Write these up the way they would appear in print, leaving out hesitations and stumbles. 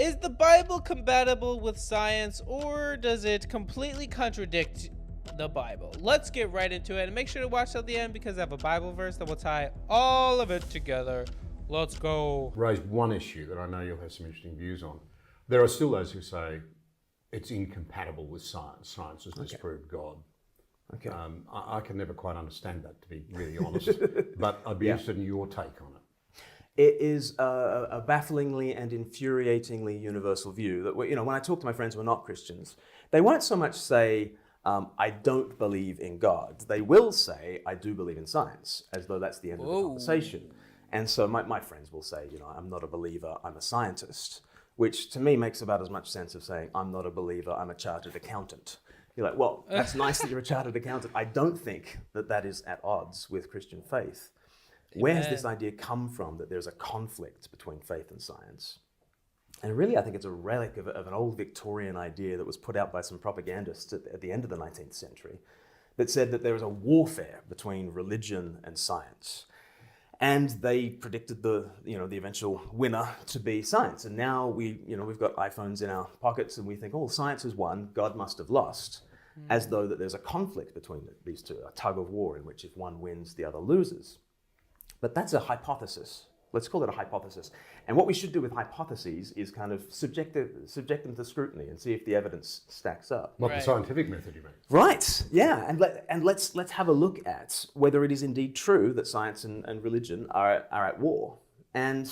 Is the Bible compatible with science, or does it completely contradict the Bible? Let's get right into it, and make sure to watch till the end because I have a Bible verse that will tie all of it together. Let's go. Raised one issue that I know you'll have some interesting views on. There are still those who say it's incompatible with science. Science has disproved God. Okay. I can never quite understand that, to be really honest, but I'd be interested in your take on it. It is a bafflingly and infuriatingly universal view that, when I talk to my friends who are not Christians, they won't so much say, I don't believe in God. They will say, I do believe in science, as though that's the end of the conversation. And so my friends will say, I'm not a believer, I'm a scientist, which to me makes about as much sense of saying, I'm not a believer, I'm a chartered accountant. You're like, well, that's nice that you're a chartered accountant. I don't think that is at odds with Christian faith. Where has this idea come from that there's a conflict between faith and science? And really, I think it's a relic of an old Victorian idea that was put out by some propagandists at the end of the 19th century that said that there was a warfare between religion and science. And they predicted the eventual winner to be science. And now we've got iPhones in our pockets and we think, oh, science has won, God must have lost, as though that there's a conflict between these two, a tug of war in which if one wins, the other loses. But that's a hypothesis. Let's call it a hypothesis. And what we should do with hypotheses is kind of subject them to scrutiny and see if the evidence stacks up. Not the scientific method, you mean? Right, yeah. And let's have a look at whether it is indeed true that science and religion are at war. And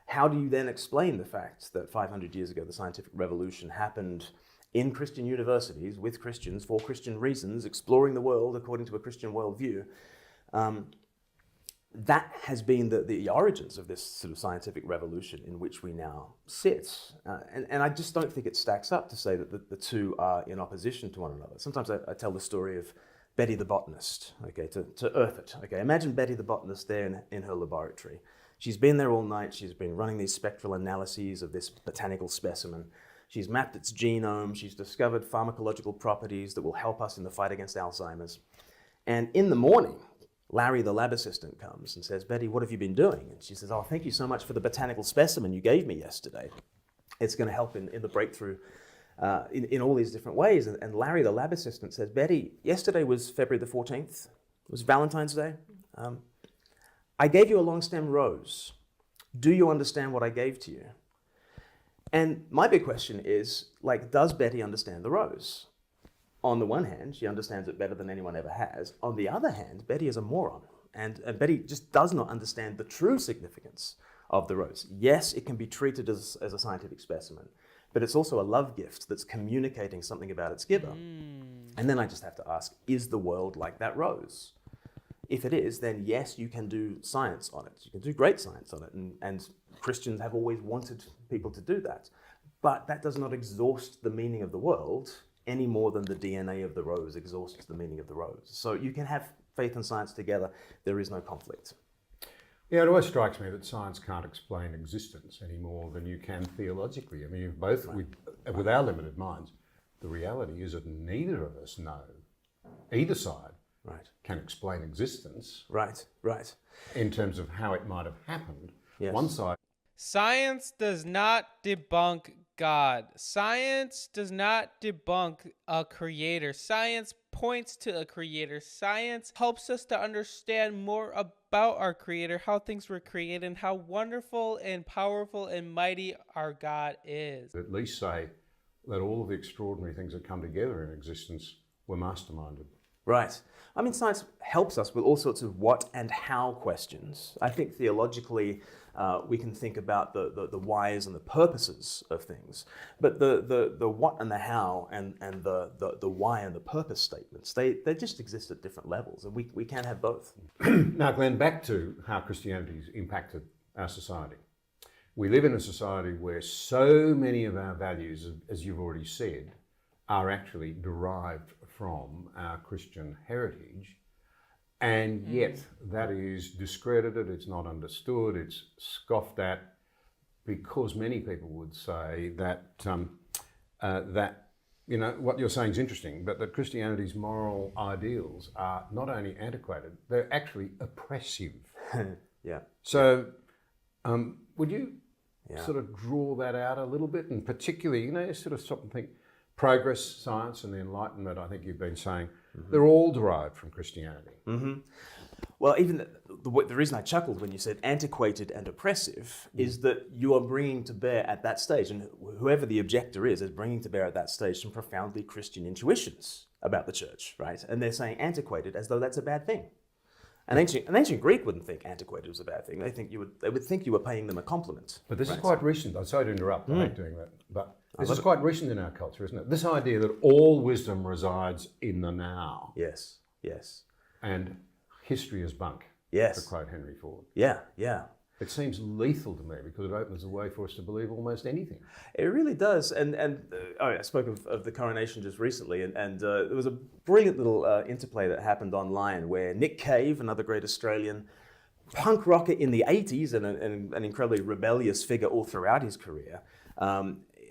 how do you then explain the fact that 500 years ago the scientific revolution happened in Christian universities with Christians for Christian reasons, exploring the world according to a Christian worldview? That has been the origins of this sort of scientific revolution in which we now sit. And I just don't think it stacks up to say that the two are in opposition to one another. Sometimes I tell the story of Betty the botanist, to earth it. Imagine Betty the botanist there in her laboratory. She's been there all night. She's been running these spectral analyses of this botanical specimen. She's mapped its genome. She's discovered pharmacological properties that will help us in the fight against Alzheimer's. And in the morning, Larry, the lab assistant, comes and says, Betty, what have you been doing? And she says, oh, thank you so much for the botanical specimen you gave me yesterday. It's going to help in the breakthrough in all these different ways. And Larry, the lab assistant, says, Betty, yesterday was February the 14th. It was Valentine's Day. I gave you a long stem rose. Do you understand what I gave to you? And my big question is, does Betty understand the rose? On the one hand, she understands it better than anyone ever has. On the other hand, Betty is a moron. And Betty just does not understand the true significance of the rose. Yes, it can be treated as a scientific specimen, but it's also a love gift that's communicating something about its giver. And then I just have to ask, is the world like that rose? If it is, then yes, you can do science on it. You can do great science on it. And Christians have always wanted people to do that. But that does not exhaust the meaning of the world any more than the DNA of the rose exhausts the meaning of the rose. So you can have faith and science together. There is no conflict. Yeah, it always strikes me that science can't explain existence any more than you can theologically. I mean, you've both, with our limited minds, the reality is that neither of us know, either side, can explain existence. Right. In terms of how it might have happened. Yes. One side. Science does not debunk God. Science does not debunk a creator. Science points to a creator. Science helps us to understand more about our creator, how things were created, and how wonderful and powerful and mighty our God is. At least say that all of the extraordinary things that come together in existence were masterminded. Right. I mean, science helps us with all sorts of what and how questions. I think theologically, we can think about the whys and the purposes of things, but the what and the how and the why and the purpose statements, they just exist at different levels, and we can have both. Now, Glenn, back to how Christianity's impacted our society. We live in a society where so many of our values, as you've already said, are actually derived from our Christian heritage. And yet that is discredited, it's not understood, it's scoffed at, because many people would say that, what you're saying is interesting, but that Christianity's moral ideals are not only antiquated, they're actually oppressive. Yeah. So would you sort of draw that out a little bit? And particularly, you sort of stop and think, progress, science, and the Enlightenment, I think you've been saying, they're all derived from Christianity. Well, even the reason I chuckled when you said antiquated and oppressive is that you are bringing to bear at that stage, and whoever the objector is bringing to bear at that stage some profoundly Christian intuitions about the church, right? And they're saying antiquated as though that's a bad thing. An ancient Greek wouldn't think antiquated was a bad thing. They would think you were paying them a compliment. But this is quite recent. I'm sorry to interrupt. I hate doing that. But this is quite recent in our culture, isn't it? This idea that all wisdom resides in the now. Yes. And history is bunk. Yes. To quote Henry Ford. Yeah. It seems lethal to me because it opens the way for us to believe almost anything. It really does. And I spoke of the coronation just recently, and there was a brilliant little interplay that happened online where Nick Cave, another great Australian punk rocker in the 80s and an incredibly rebellious figure all throughout his career,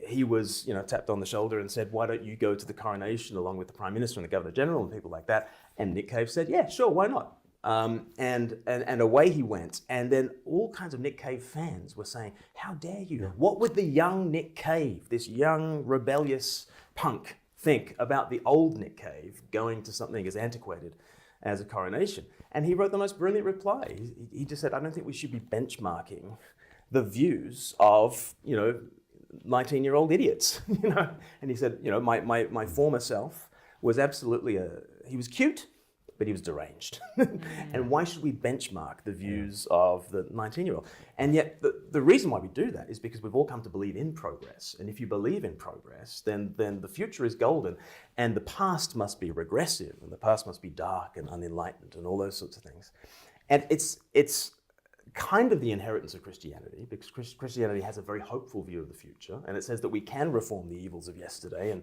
he was tapped on the shoulder and said, "Why don't you go to the coronation along with the Prime Minister and the Governor General and people like that?" And Nick Cave said, "Yeah, sure, why not?" And away he went. And then all kinds of Nick Cave fans were saying, "How dare you? What would the young Nick Cave, this young rebellious punk, think about the old Nick Cave going to something as antiquated as a coronation?" And he wrote the most brilliant reply. He just said, "I don't think we should be benchmarking the views of, 19-year-old idiots." And he said, my former self was absolutely he was cute, but he was deranged. And why should we benchmark the views of the 19-year-old? And yet the reason why we do that is because we've all come to believe in progress. And if you believe in progress, then the future is golden, and the past must be regressive, and the past must be dark and unenlightened and all those sorts of things. And it's kind of the inheritance of Christianity, because Christianity has a very hopeful view of the future, and it says that we can reform the evils of yesterday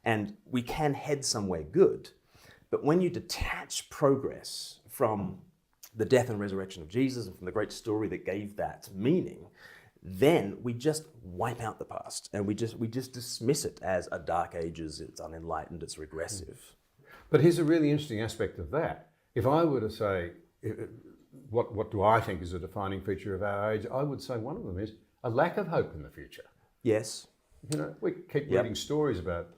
and we can head somewhere good. But when you detach progress from the death and resurrection of Jesus and from the great story that gave that meaning, then we just wipe out the past and we just dismiss it as a dark ages, it's unenlightened, it's regressive. But here's a really interesting aspect of that. If I were to say, what do I think is a defining feature of our age, I would say one of them is a lack of hope in the future. Yes. We keep reading stories about,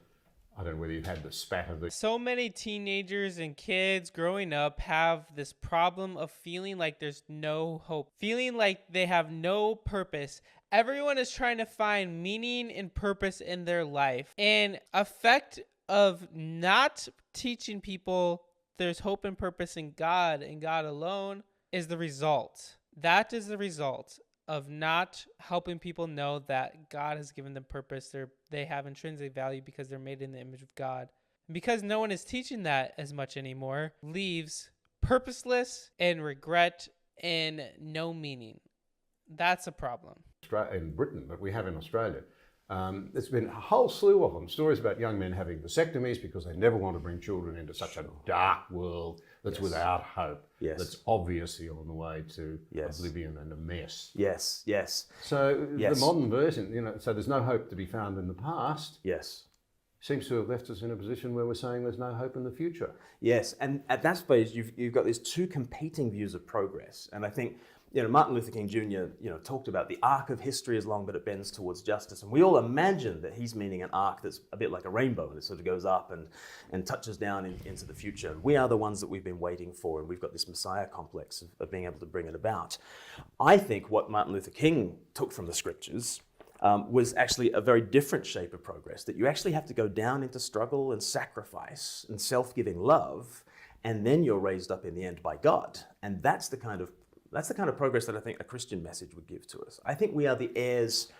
I don't know whether you've had the spat of the... So many teenagers and kids growing up have this problem of feeling like there's no hope, feeling like they have no purpose. Everyone is trying to find meaning and purpose in their life. And effect of not teaching people there's hope and purpose in God and God alone is the result. That is the result of not helping people know that God has given them purpose. They have intrinsic value because they're made in the image of God. And because no one is teaching that as much anymore, leaves purposeless and regret and no meaning. That's a problem. In Britain, but we have in Australia. There's been a whole slew of them, stories about young men having vasectomies because they never want to bring children into such a dark world that's without hope, that's obviously on the way to oblivion and a mess. Yes. So the modern version, so there's no hope to be found in the past. Yes. Seems to have left us in a position where we're saying there's no hope in the future. Yes, and at that stage, you've got these two competing views of progress, and I think Martin Luther King Jr. Talked about the arc of history is long, but it bends towards justice, and we all imagine that he's meaning an arc that's a bit like a rainbow, and it sort of goes up and touches down into the future. We are the ones that we've been waiting for, and we've got this Messiah complex of being able to bring it about. I think what Martin Luther King took from the scriptures was actually a very different shape of progress, that you actually have to go down into struggle and sacrifice and self-giving love, and then you're raised up in the end by God. And that's the kind of progress that I think a Christian message would give to us. I think we are the heirs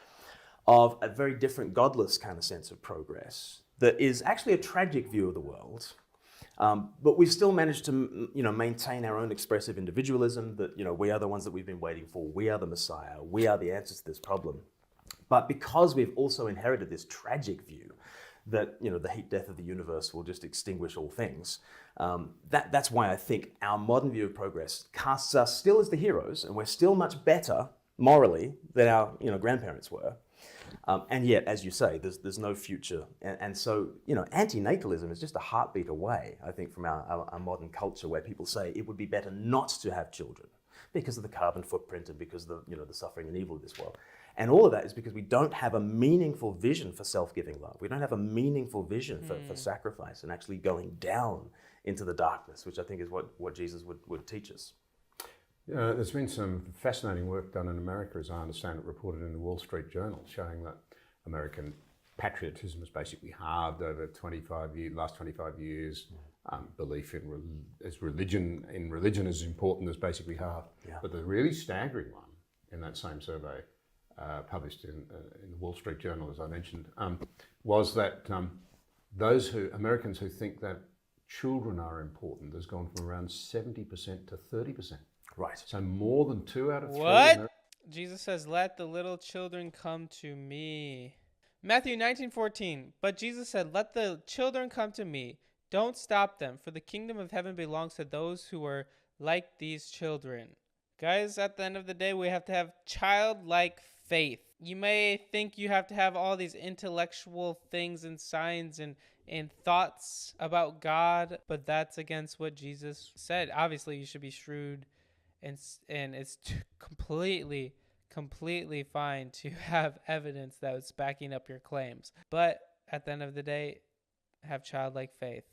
of a very different godless kind of sense of progress that is actually a tragic view of the world. But we've still managed to maintain our own expressive individualism, that we are the ones that we've been waiting for. We are the Messiah. We are the answers to this problem. But because we've also inherited this tragic view that the heat death of the universe will just extinguish all things, that's why I think our modern view of progress casts us still as the heroes, and we're still much better morally than our grandparents were. And yet, as you say, there's no future. And so, antinatalism is just a heartbeat away, I think, from our modern culture, where people say it would be better not to have children because of the carbon footprint and because of the suffering and evil of this world. And all of that is because we don't have a meaningful vision for self-giving love. We don't have a meaningful vision for sacrifice and actually going down into the darkness, which I think is what Jesus would teach us. There's been some fascinating work done in America, as I understand it, reported in the Wall Street Journal, showing that American patriotism has basically halved over last 25 years. Belief in religion is important as basically halved. Yeah. But the really staggering one in that same survey, published in the Wall Street Journal, as I mentioned, was that Americans who think that children are important has gone from around 70% to 30%. Right. So more than 2 out of 3. What? Jesus says, "Let the little children come to me." Matthew 19:14. But Jesus said, "Let the children come to me. Don't stop them, for the kingdom of heaven belongs to those who are like these children." Guys, at the end of the day, we have to have childlike faith. You may think you have to have all these intellectual things and signs and thoughts about God, but that's against what Jesus said. Obviously, you should be shrewd, and it's completely fine to have evidence that's backing up your claims. But at the end of the day, have childlike faith.